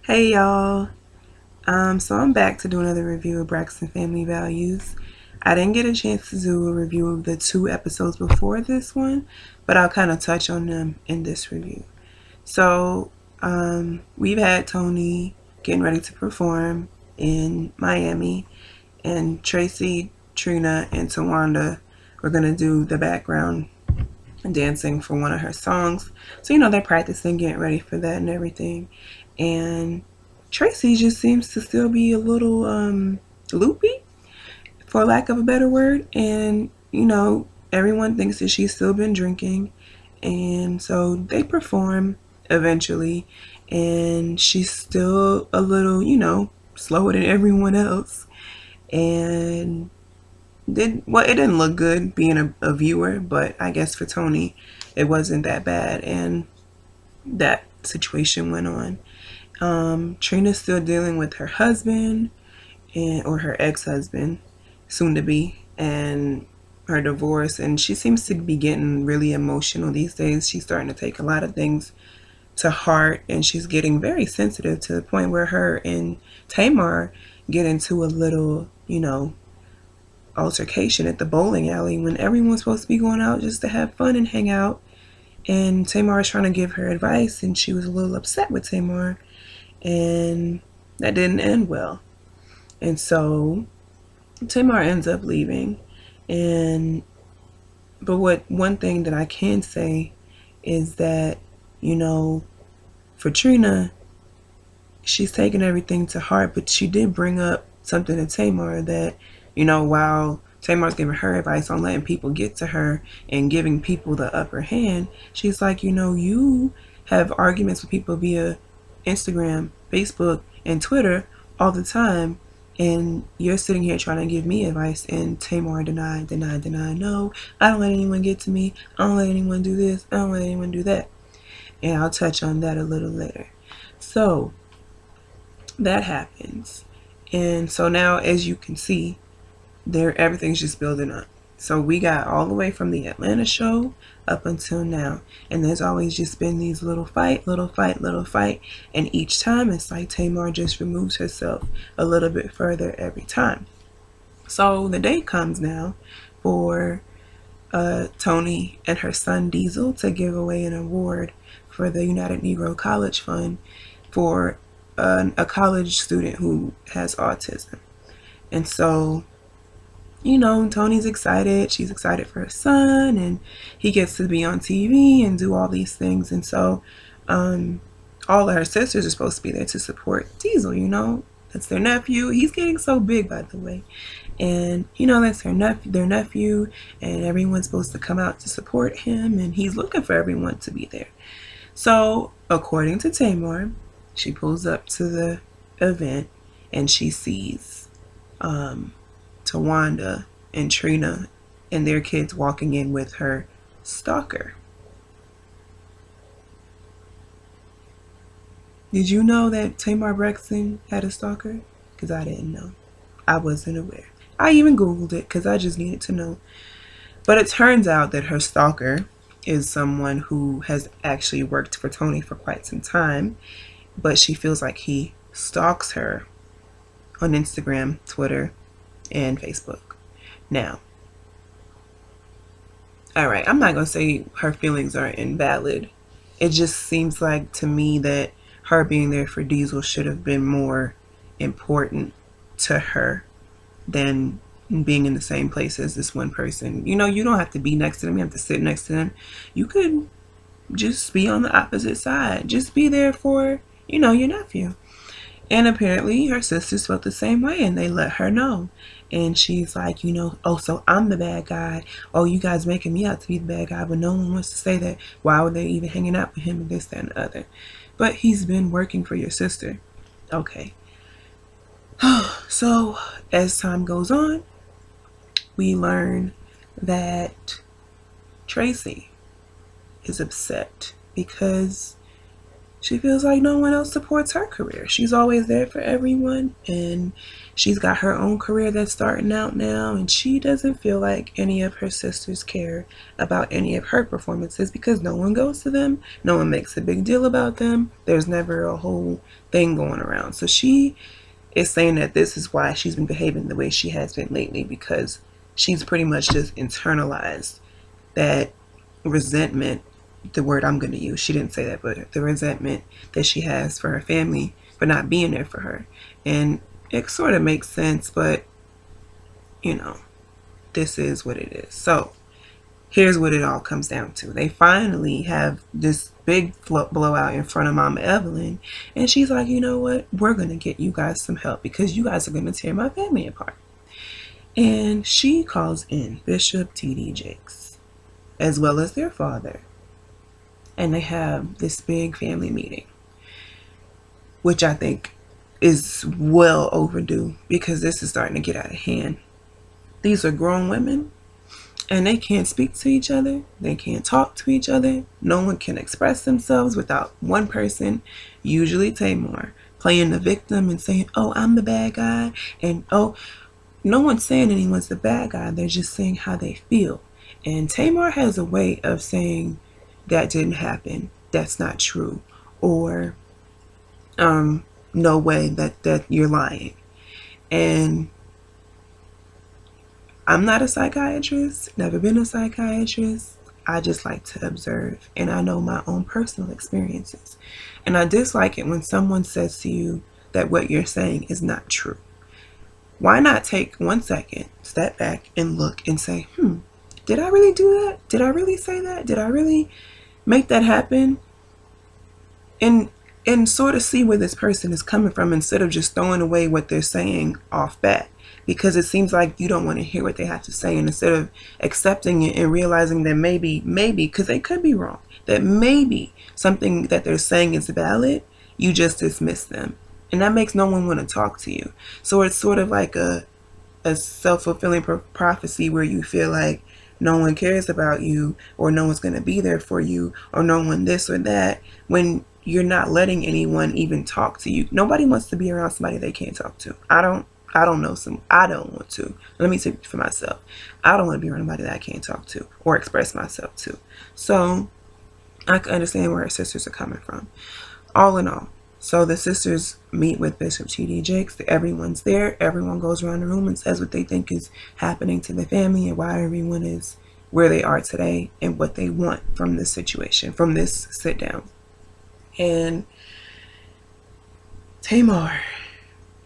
Hey y'all. So I'm back to do another review of Braxton Family Values. I didn't get a chance to do a review of the two episodes before this one, but I'll kind of touch on them in this review. So we've had Tony getting ready to perform in Miami, and Tracy, Trina, and Tawanda were gonna do the background dancing for one of her songs. So they're practicing, getting ready for that and everything. And Tracy just seems to still be a little loopy, for lack of a better word. And everyone thinks that she's still been drinking, and so they perform eventually, and she's still a little, slower than everyone else. And it didn't look good being a viewer, but I guess for Tony, it wasn't that bad, and that situation went on. Trina's still dealing with her husband or her ex-husband, soon to be, and her divorce, and she seems to be getting really emotional these days. She's starting to take a lot of things to heart, and she's getting very sensitive to the point where her and Tamar get into a little, altercation at the bowling alley when everyone's supposed to be going out just to have fun and hang out. And Tamar is trying to give her advice, and she was a little upset with Tamar, and that didn't end well. And so Tamar ends up leaving. And but what one thing that I can say is that, you know, for Trina, she's taken everything to heart, but she did bring up something to Tamar that, while Tamar's giving her advice on letting people get to her and giving people the upper hand, she's like, you have arguments with people via Instagram, Facebook, and Twitter all the time, and you're sitting here trying to give me advice, and Tamar denied, denied, denied. No, I don't let anyone get to me. I don't let anyone do this. I don't let anyone do that. And I'll touch on that a little later. So that happens. And so now, as you can see, everything's just building up. So we got all the way from the Atlanta show up until now. And there's always just been these little fight, little fight, little fight. And each time it's like Tamar just removes herself a little bit further every time. So the day comes now for Tony and her son Diesel to give away an award for the United Negro College Fund for a college student who has autism. And so, Tony's excited. She's excited for her son, and he gets to be on TV and do all these things. And so, all of her sisters are supposed to be there to support Diesel. That's their nephew. He's getting so big, by the way. And, that's their nephew, and everyone's supposed to come out to support him, and he's looking for everyone to be there. So, according to Tamar, she pulls up to the event, and she sees Tawanda and Trina and their kids walking in with her stalker. Did you know that Tamar Braxton had a stalker? Because I didn't know. I wasn't aware. I even Googled it because I just needed to know. But it turns out that her stalker is someone who has actually worked for Tony for quite some time, but she feels like he stalks her on Instagram, Twitter, and Facebook. Now, all right, I'm not going to say her feelings are invalid. It just seems like to me that her being there for Diesel should have been more important to her than being in the same place as this one person. You don't have to be next to them. You have to sit next to them. You could just be on the opposite side. Just be there for, your nephew. And apparently her sisters felt the same way, and they let her know. And she's like, oh, so I'm the bad guy. Oh, you guys making me out to be the bad guy, but no one wants to say that. Why were they even hanging out with him and this, that, and the other? But he's been working for your sister. Okay. So as time goes on, we learn that Tracy is upset because She feels like no one else supports her career. She's always there for everyone, and she's got her own career that's starting out now, and she doesn't feel like any of her sisters care about any of her performances because no one goes to them, no one makes a big deal about them. There's never a whole thing going around. So she is saying that this is why she's been behaving the way she has been lately, because she's pretty much just internalized that resentment, the word I'm going to use. She didn't say that, but the resentment that she has for her family for not being there for her. And it sort of makes sense, but you know, this is what it is. So here's what it all comes down to. They finally have this big blowout in front of Mama Evelyn, and she's like, you know what? We're going to get you guys some help because you guys are going to tear my family apart. And she calls in Bishop T.D. Jakes, as well as their father. And they have this big family meeting, which I think is well overdue because this is starting to get out of hand. These are grown women, and they can't speak to each other. They can't talk to each other. No one can express themselves without one person, usually Tamar, playing the victim and saying, oh, I'm the bad guy. And oh, no one's saying anyone's the bad guy. They're just saying how they feel. And Tamar has a way of saying that didn't happen. That's not true. Or no way, that you're lying. And I'm not a psychiatrist, never been a psychiatrist. I just like to observe, and I know my own personal experiences. And I dislike it when someone says to you that what you're saying is not true. Why not take 1 second, step back and look and say, did I really do that? Did I really say that? Did I really make that happen? And sort of see where this person is coming from instead of just throwing away what they're saying off bat, because it seems like you don't want to hear what they have to say, and instead of accepting it and realizing that maybe, because they could be wrong, that maybe something that they're saying is valid, you just dismiss them. And that makes no one want to talk to you. So it's sort of like a self-fulfilling prophecy where you feel like no one cares about you, or no one's going to be there for you, or no one this or that, when you're not letting anyone even talk to you. Nobody wants to be around somebody they can't talk to. I don't want to. Let me speak for myself. I don't want to be around somebody that I can't talk to or express myself to. So I can understand where her sisters are coming from. All in all, so the sisters meet with Bishop T.D. Jakes. Everyone's there. Everyone goes around the room and says what they think is happening to the family and why everyone is where they are today and what they want from this situation, from this sit down. And Tamar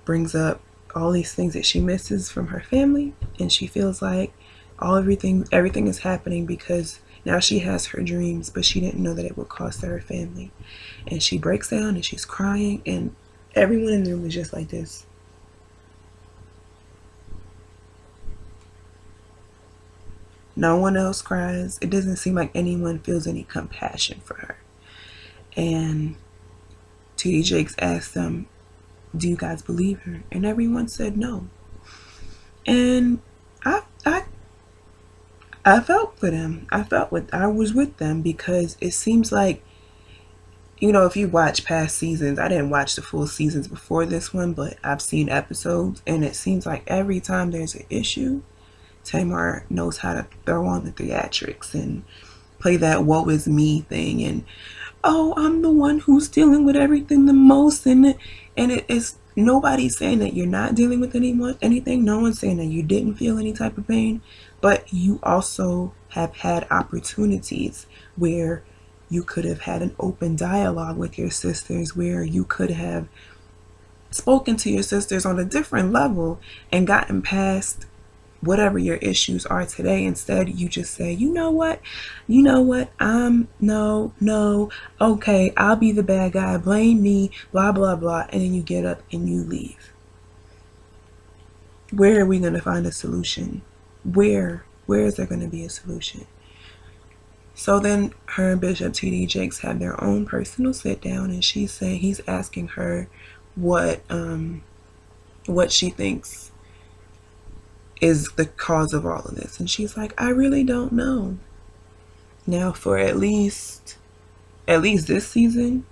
brings up all these things that she misses from her family, and she feels like everything is happening because now she has her dreams, but she didn't know that it would cost her family. And she breaks down and she's crying, and everyone in the room is just like this. No one else cries. It doesn't seem like anyone feels any compassion for her. And T.D. Jakes asked them, do you guys believe her? And everyone said no. And I felt for them. I was with them, because it seems like, if you watch past seasons, I didn't watch the full seasons before this one, but I've seen episodes, and it seems like every time there's an issue, Tamar knows how to throw on the theatrics and play that woe is me thing, and oh, I'm the one who's dealing with everything the most, and it's nobody's saying that you're not dealing with anything. No one's saying that you didn't feel any type of pain, but you also have had opportunities where you could have had an open dialogue with your sisters, where you could have spoken to your sisters on a different level and gotten past whatever your issues are today. Instead, you just say, you know what, no, okay, I'll be the bad guy, blame me, blah, blah, blah, and then you get up and you leave. Where are we going to find a solution? Where is there going to be a solution? So then her and Bishop T.D. Jakes have their own personal sit down, and he's asking her what she thinks is the cause of all of this. And she's like, I really don't know. Now, for at least this season,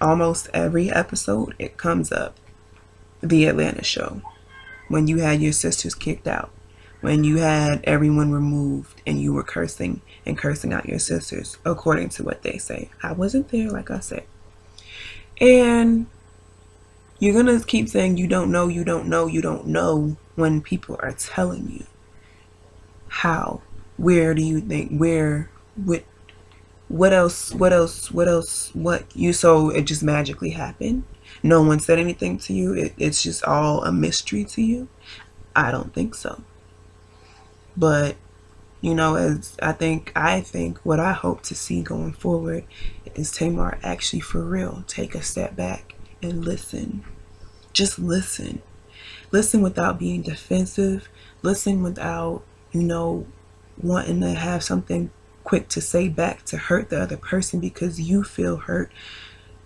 Almost every episode, it comes up. The Atlanta show, when you had your sisters kicked out, when you had everyone removed and you were cursing and cursing out your sisters, according to what they say. I wasn't there, like I said. And you're going to keep saying you don't know, you don't know, you don't know when people are telling you. How? Where do you think? Where? What else? What else? What else? What you? So it just magically happened. No one said anything to you. It's just all a mystery to you. I don't think so. But as I think what I hope to see going forward is Tamar actually for real take a step back and listen. Just listen. Listen without being defensive. Listen without, wanting to have something quick to say back to hurt the other person because you feel hurt.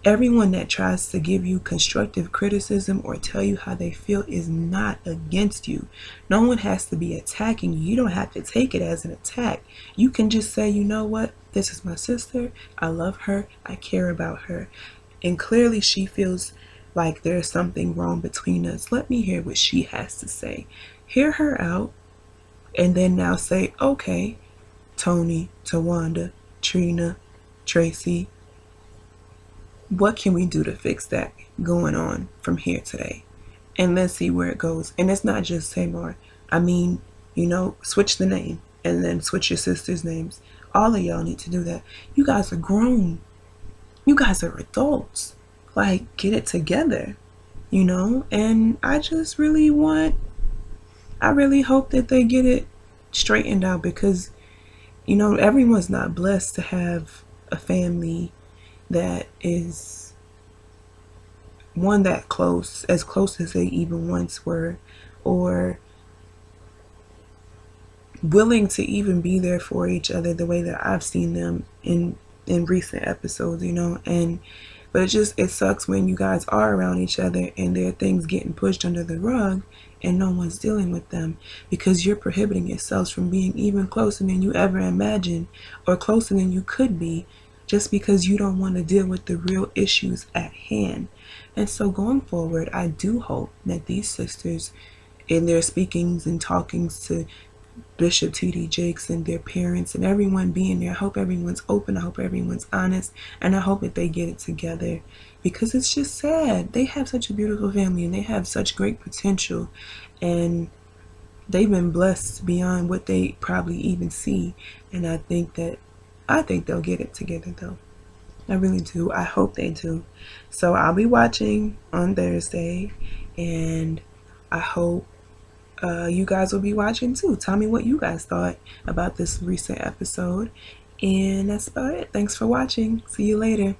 Everyone that tries to give you constructive criticism or tell you how they feel is not against you. No one has to be attacking you. You don't have to take it as an attack. You can just say, you know what? This is my sister. I love her. I care about her. And clearly she feels like there's something wrong between us. Let me hear what she has to say. Hear her out. And then now say, okay, Tony, Tawanda, Trina, Tracy, what can we do to fix that going on from here today? And let's see where it goes. And it's not just Tamar. I mean, switch the name and then switch your sisters' names. All of y'all need to do that. You guys are grown. You guys are adults. Like, get it together, And I just I really hope that they get it straightened out because, everyone's not blessed to have a family that is one that close, as close as they even once were, or willing to even be there for each other the way that I've seen them in recent episodes, and but it sucks when you guys are around each other and there are things getting pushed under the rug and no one's dealing with them because you're prohibiting yourselves from being even closer than you ever imagined or closer than you could be just because you don't want to deal with the real issues at hand. And so going forward, I do hope that these sisters in their speakings and talkings to Bishop T.D. Jakes and their parents and everyone being there. I hope everyone's open. I hope everyone's honest. And I hope that they get it together because it's just sad. They have such a beautiful family and they have such great potential. And they've been blessed beyond what they probably even see. And I think they'll get it together though. I really do. I hope they do. So I'll be watching on Thursday and I hope you guys will be watching too. Tell me what you guys thought about this recent episode. And that's about it. Thanks for watching. See you later.